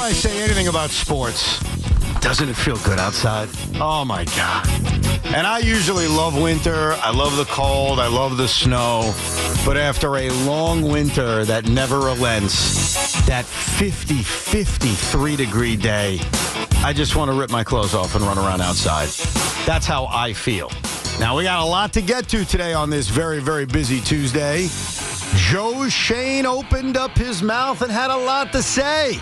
I say anything about sports, doesn't it feel good outside? Oh, my God. And I usually love winter. I love the cold. I love the snow. But after a long winter that never relents, that 53-degree day, I just want to rip my clothes off and run around outside. That's how I feel. Now, we got a lot to get to today on this very, very busy Tuesday. Joe Shane opened up his mouth and had a lot to say.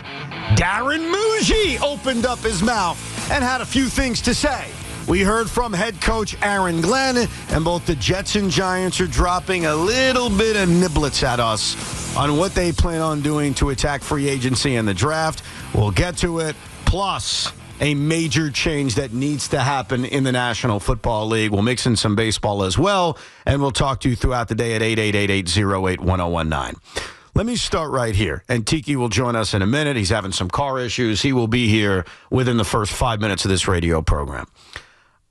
Darren Muji opened up his mouth and had a few things to say. We heard from head coach Aaron Glenn, and both the Jets and Giants are dropping a little bit of niblets at us on what they plan on doing to attack free agency and the draft. We'll get to it. Plus, a major change that needs to happen in the National Football League. We'll mix in some baseball as well, and we'll talk to you throughout the day at 888-808-1019. Let me start right here, and Tiki will join us in a minute. He's having some car issues. He will be here within the first 5 minutes of this radio program.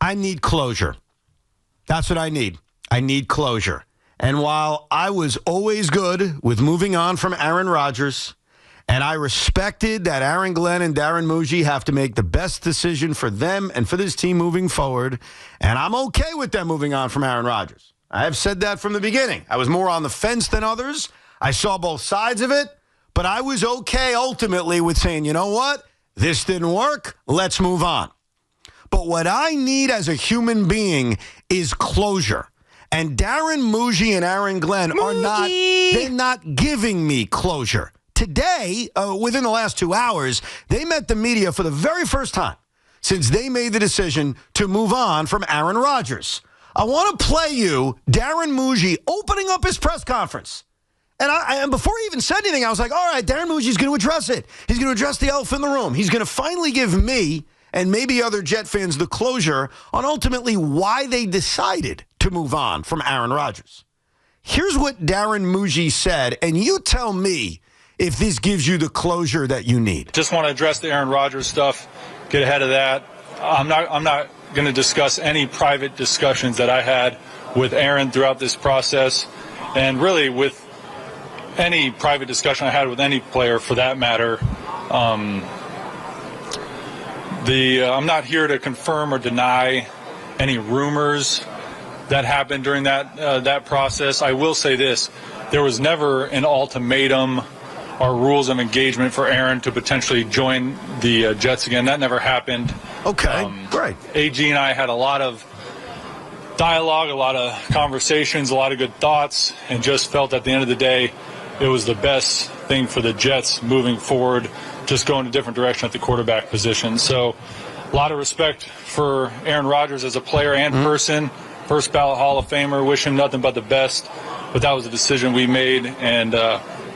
I need closure. That's what I need. I need closure. And while I was always good with moving on from Aaron Rodgers, and I respected that Aaron Glenn and Darren Muji have to make the best decision for them and for this team moving forward, and I'm okay with them moving on from Aaron Rodgers. I have said that from the beginning. I was more on the fence than others. I saw both sides of it, but I was okay ultimately with saying, you know what? This didn't work. Let's move on. But what I need as a human being is closure. And Darren Muji and Aaron Glenn are not giving me closure. Today, within the last 2 hours, they met the media for the very first time since they made the decision to move on from Aaron Rodgers. I want to play you Darren Muji opening up his press conference. And before he even said anything, I was like, all right, Darren Muji's going to address it. He's going to address the elephant in the room. He's going to finally give me and maybe other Jet fans the closure on ultimately why they decided to move on from Aaron Rodgers. Here's what Darren Muji said, and you tell me if this gives you the closure that you need. Just want to address the Aaron Rodgers stuff, get ahead of that. I'm not going to discuss any private discussions that I had with Aaron throughout this process, and really with any private discussion I had with any player for that matter. I'm not here to confirm or deny any rumors that happened during that process. I will say this: there was never an ultimatum or rules of engagement for Aaron to potentially join the Jets again. That never happened. Okay, great. AG and I had a lot of dialogue, a lot of conversations, a lot of good thoughts, and just felt at the end of the day it was the best thing for the Jets moving forward, just going a different direction at the quarterback position. So a lot of respect for Aaron Rodgers as a player and person. First ballot Hall of Famer. Wish him nothing but the best. But that was a decision we made, and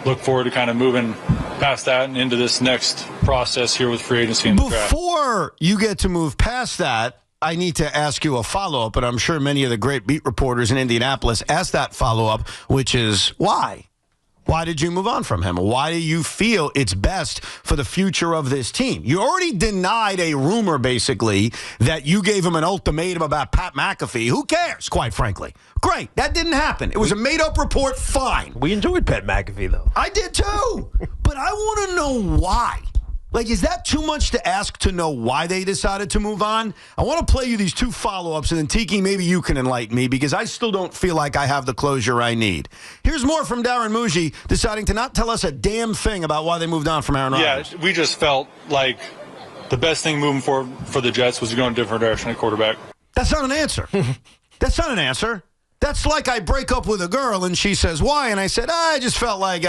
look forward to kind of moving past that and into this next process here with free agency and the draft. Before you get to move past that, I need to ask you a follow-up, and I'm sure many of the great beat reporters in Indianapolis asked that follow-up, which is why? Why did you move on from him? Why do you feel it's best for the future of this team? You already denied a rumor, basically, that you gave him an ultimatum about Pat McAfee. Who cares, quite frankly? Great. That didn't happen. It was a made-up report. Fine. We enjoyed Pat McAfee, though. I did, too. But I want to know why. Like, is that too much to ask to know why they decided to move on? I want to play you these two follow-ups, and then, Tiki, maybe you can enlighten me, because I still don't feel like I have the closure I need. Here's more from Darren Muji deciding to not tell us a damn thing about why they moved on from Aaron Rodgers. Yeah, we just felt like the best thing moving forward for the Jets was to go in a different direction at quarterback. That's not an answer. That's not an answer. That's like I break up with a girl, and she says, why? And I said, I just felt like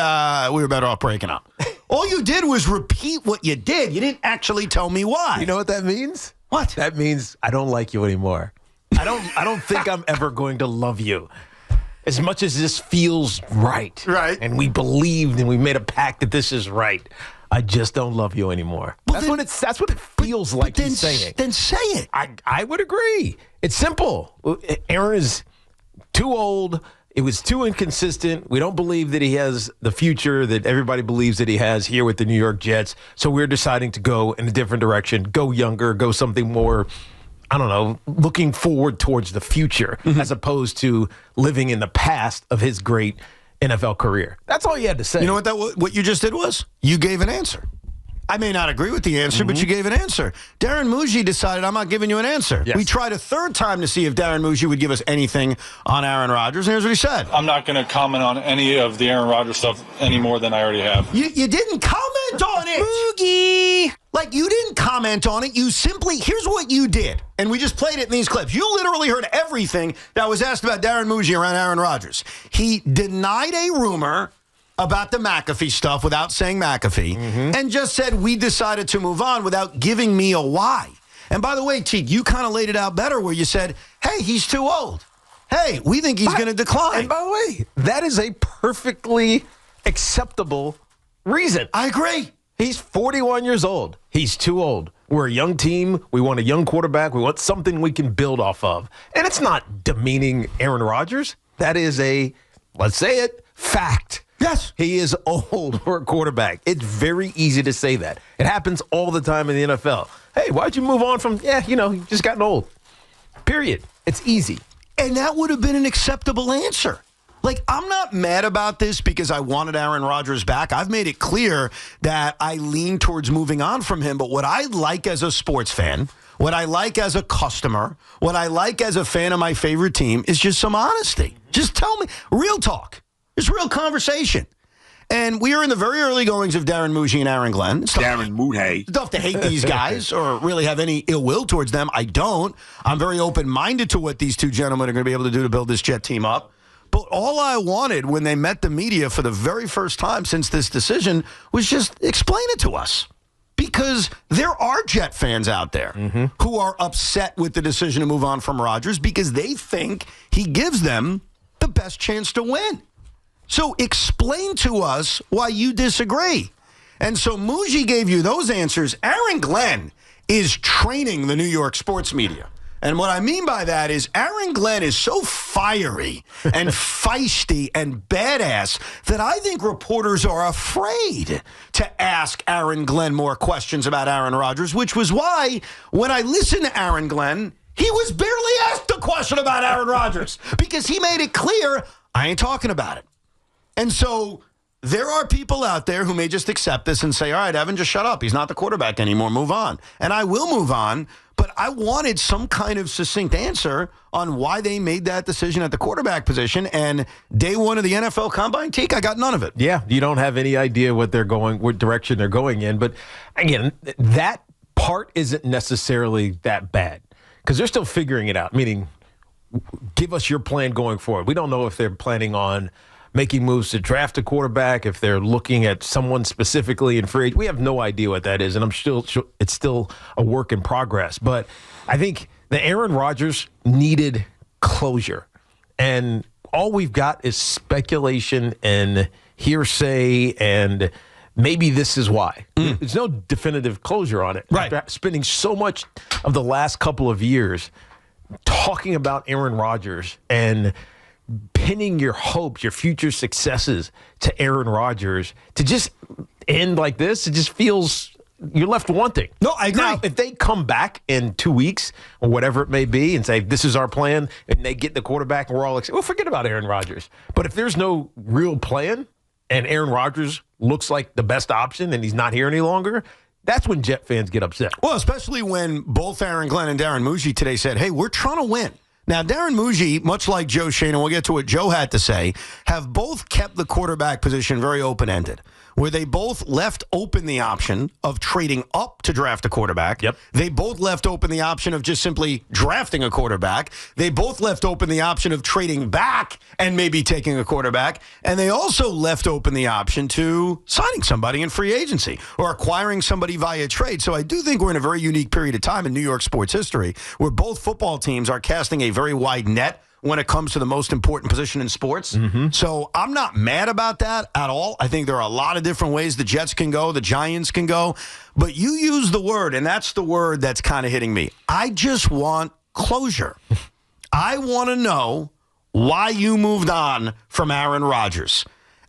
we were better off breaking up. All you did was repeat what you did. You didn't actually tell me why. You know what that means? What? That means I don't like you anymore. I don't think I'm ever going to love you. As much as this feels right. Right. And we believed and we made a pact that this is right. I just don't love you anymore. Well, That's what it feels like he's saying. Then say it. I would agree. It's simple. Aaron is too old. It was too inconsistent. We don't believe that he has the future that everybody believes that he has here with the New York Jets. So we're deciding to go in a different direction, go younger, go something more, I don't know, looking forward towards the future as opposed to living in the past of his great NFL career. That's all you had to say. You know what you just did was? You gave an answer. I may not agree with the answer, but you gave an answer. Darren Muji decided I'm not giving you an answer. Yes. We tried a third time to see if Darren Muji would give us anything on Aaron Rodgers, and here's what he said. I'm not going to comment on any of the Aaron Rodgers stuff any more than I already have. You didn't comment on it. Muji. Like, you didn't comment on it. You simply, here's what you did. And we just played it in these clips. You literally heard everything that was asked about Darren Muji around Aaron Rodgers. He denied a rumor about the McAfee stuff without saying McAfee, and just said we decided to move on without giving me a why. And by the way, Teague, you kind of laid it out better where you said, hey, he's too old. Hey, we think he's going to decline. And by the way, that is a perfectly acceptable reason. I agree. He's 41 years old. He's too old. We're a young team. We want a young quarterback. We want something we can build off of. And it's not demeaning Aaron Rodgers. That is a, let's say it, fact. Yes. He is old for a quarterback. It's very easy to say that. It happens all the time in the NFL. Hey, why'd you move on from, you just gotten old. Period. It's easy. And that would have been an acceptable answer. Like, I'm not mad about this because I wanted Aaron Rodgers back. I've made it clear that I lean towards moving on from him. But what I like as a sports fan, what I like as a customer, what I like as a fan of my favorite team is just some honesty. Just tell me, real talk. It's real conversation. And we are in the very early goings of Darren Muji and Aaron Glenn. Darren Mooney. It's tough to hate these guys or really have any ill will towards them. I don't. I'm very open-minded to what these two gentlemen are going to be able to do to build this Jet team up. But all I wanted when they met the media for the very first time since this decision was just explain it to us. Because there are Jet fans out there who are upset with the decision to move on from Rodgers because they think he gives them the best chance to win. So explain to us why you disagree. And so Muji gave you those answers. Aaron Glenn is training the New York sports media. And what I mean by that is Aaron Glenn is so fiery and feisty and badass that I think reporters are afraid to ask Aaron Glenn more questions about Aaron Rodgers, which was why when I listened to Aaron Glenn, he was barely asked a question about Aaron Rodgers because he made it clear, I ain't talking about it. And so there are people out there who may just accept this and say, all right, Evan, just shut up. He's not the quarterback anymore. Move on. And I will move on. But I wanted some kind of succinct answer on why they made that decision at the quarterback position. And day one of the NFL Combine, Teak, I got none of it. Yeah, you don't have any idea what direction they're going in. But again, that part isn't necessarily that bad because they're still figuring it out, meaning give us your plan going forward. We don't know if they're planning on making moves to draft a quarterback, if they're looking at someone specifically in free agency. We have no idea what that is, and it's still a work in progress. But I think the Aaron Rodgers needed closure, and all we've got is speculation and hearsay, and maybe this is why. There's no definitive closure on it. Right. After spending so much of the last couple of years talking about Aaron Rodgers and pinning your hopes, your future successes to Aaron Rodgers, to just end like this, it just feels you're left wanting. No, I agree. Now, if they come back in 2 weeks or whatever it may be and say, this is our plan, and they get the quarterback and we're all excited, well, forget about Aaron Rodgers. But if there's no real plan and Aaron Rodgers looks like the best option and he's not here any longer, that's when Jet fans get upset. Well, especially when both Aaron Glenn and Darren Muji today said, hey, we're trying to win. Now, Darren Muji, much like Joe Shane, and we'll get to what Joe had to say, have both kept the quarterback position very open-ended, where they both left open the option of trading up to draft a quarterback. Yep. They both left open the option of just simply drafting a quarterback. They both left open the option of trading back and maybe taking a quarterback. And they also left open the option to signing somebody in free agency or acquiring somebody via trade. So I do think we're in a very unique period of time in New York sports history where both football teams are casting a very wide net when it comes to the most important position in sports. So I'm not mad about that at all. I think there are a lot of different ways the Jets can go, the Giants can go. But you use the word, and that's the word that's kind of hitting me. I just want closure. I want to know why you moved on from Aaron Rodgers.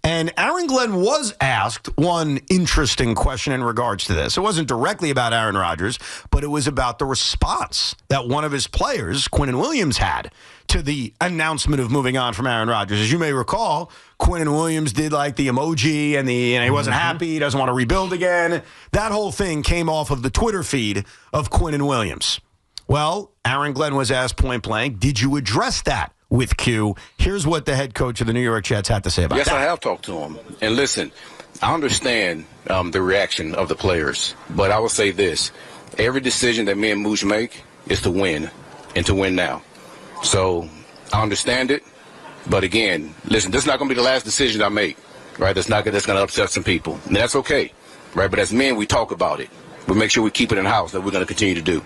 And Aaron Glenn was asked one interesting question in regards to this. It wasn't directly about Aaron Rodgers, but it was about the response that one of his players, Quinnen Williams, had to the announcement of moving on from Aaron Rodgers. As you may recall, Quinnen Williams did like the emoji and he wasn't happy, he doesn't want to rebuild again. That whole thing came off of the Twitter feed of Quinnen Williams. Well, Aaron Glenn was asked point blank, did you address that with Q? Here's what the head coach of the New York Jets had to say about that. Yes, I have talked to him. And listen, I understand the reaction of the players, but I will say this. Every decision that me and Mooch make is to win, and to win now. So I understand it, but again, listen, this is not going to be the last decision I make, right? That's going to upset some people, and that's okay, right? But as men, we talk about it. We make sure we keep it in house, that we're going to continue to do.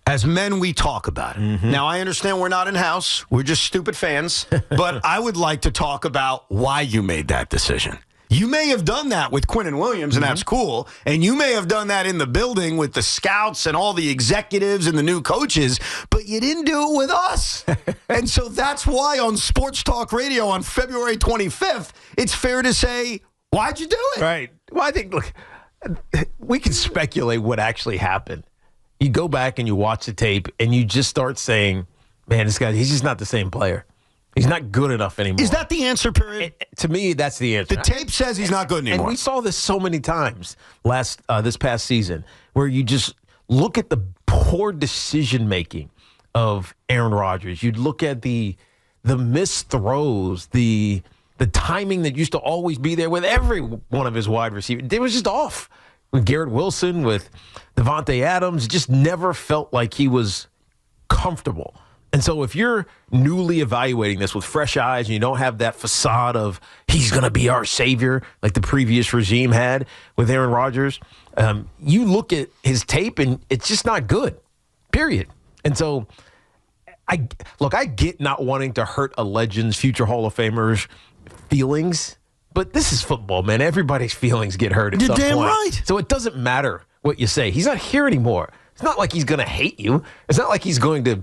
As men, we talk about it. Now, I understand we're not in-house. We're just stupid fans. But I would like to talk about why you made that decision. You may have done that with Quinnen Williams, and that's cool. And you may have done that in the building with the scouts and all the executives and the new coaches, but you didn't do it with us. And so that's why on Sports Talk Radio on February 25th, it's fair to say, why'd you do it? Right. Well, I think, look, we can speculate what actually happened. You go back and you watch the tape, and you just start saying, man, this guy, he's just not the same player. He's not good enough anymore. Is that the answer, period? To me, that's the answer. The tape says he's not good anymore. And we saw this so many times this past season, where you just look at the poor decision-making of Aaron Rodgers. You'd look at the missed throws, the timing that used to always be there with every one of his wide receivers. It was just off. With Garrett Wilson, with Devontae Adams, just never felt like he was comfortable. And so if you're newly evaluating this with fresh eyes and you don't have that facade of he's going to be our savior like the previous regime had with Aaron Rodgers, you look at his tape and it's just not good, period. And so, I get not wanting to hurt a legend's future Hall of Famers' feelings, but this is football, man. Everybody's feelings get hurt at some point. You're damn right. So it doesn't matter what you say. He's not here anymore. It's not like he's going to hate you. It's not like he's going to,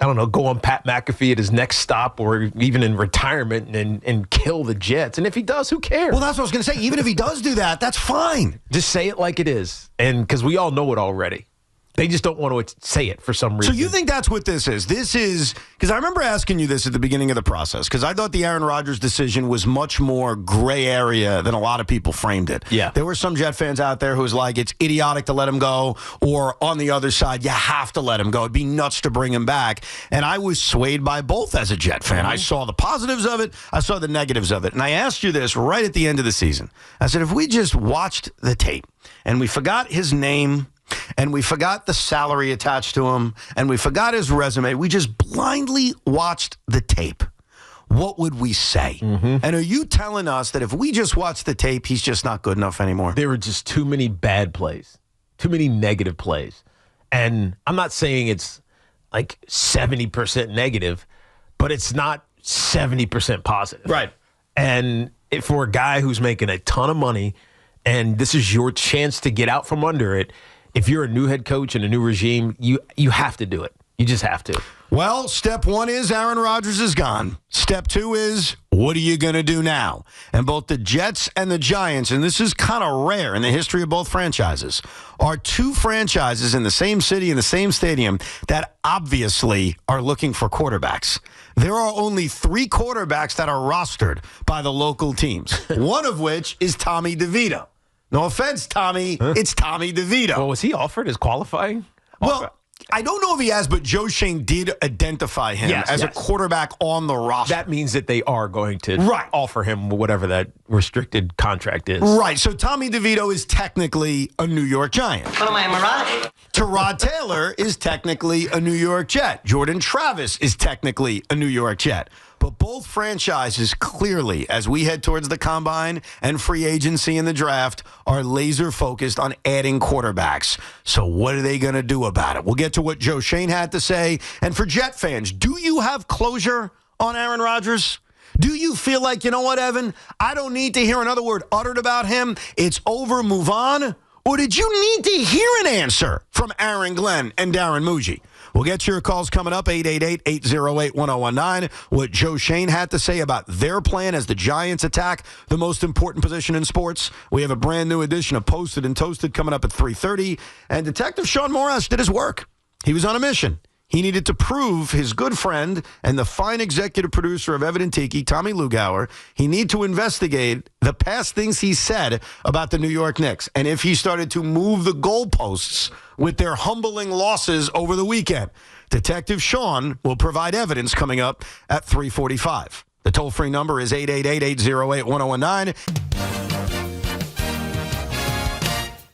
I don't know, go on Pat McAfee at his next stop or even in retirement and kill the Jets. And if he does, who cares? Well, that's what I was going to say. Even if he does do that, that's fine. Just say it like it is. And because we all know it already. They just don't want to say it for some reason. So you think that's what this is? This is, because I remember asking you this at the beginning of the process, because I thought the Aaron Rodgers decision was much more gray area than a lot of people framed it. Yeah. There were some Jet fans out there who was like, it's idiotic to let him go, or on the other side, you have to let him go. It'd be nuts to bring him back. And I was swayed by both as a Jet fan. I saw the positives of it. I saw the negatives of it. And I asked you this right at the end of the season. I said, if we just watched the tape and we forgot his name, and we forgot the salary attached to him, and we forgot his resume, we just blindly watched the tape, what would we say? And are you telling us that if we just watch the tape, he's just not good enough anymore? There were just too many bad plays, too many negative plays. And I'm not saying it's like 70% negative, but it's not 70% positive. Right. And for a guy who's making a ton of money, and this is your chance to get out from under it, if you're a new head coach and a new regime, you have to do it. You just have to. Well, step one is Aaron Rodgers is gone. Step two is, what are you going to do now? And both the Jets and the Giants, and this is kind of rare in the history of both franchises, are two franchises in the same city, in the same stadium, that obviously are looking for quarterbacks. There are only 3 quarterbacks that are rostered by the local teams, one of which is Tommy DeVito. No offense, Tommy. It's Tommy DeVito. Well, was he offered as qualifying? Well, I don't know if he has, but Joe Shane did identify him as a quarterback on the roster. That means that they are going to offer him whatever that restricted contract is. Right. So Tommy DeVito is technically a New York Giant. What am I, a mirage? Tyrod Taylor is technically a New York Jet. Jordan Travis is technically a New York Jet. But both franchises clearly, as we head towards the combine and free agency in the draft, are laser focused on adding quarterbacks. So what are they going to do about it? We'll get to what Joe Shane had to say. And for Jet fans, do you have closure on Aaron Rodgers? Do you feel like, you know what, Evan? I don't need to hear another word uttered about him. It's over, move on. Or did you need to hear an answer from Aaron Glenn and Darren Muji? We'll get to your calls coming up, 888-808-1019. What Joe Shane had to say about their plan as the Giants attack the most important position in sports. We have a brand new edition of Posted and Toasted coming up at 3:30. And Detective Sean Morash did his work. He was on a mission. He needed to prove his good friend and the fine executive producer of Evident Tiki, Tommy Lugauer, he needed to investigate the past things he said about the New York Knicks and if he started to move the goalposts with their humbling losses over the weekend. Detective Sean will provide evidence coming up at 3:45. The toll-free number is 888-808-1019.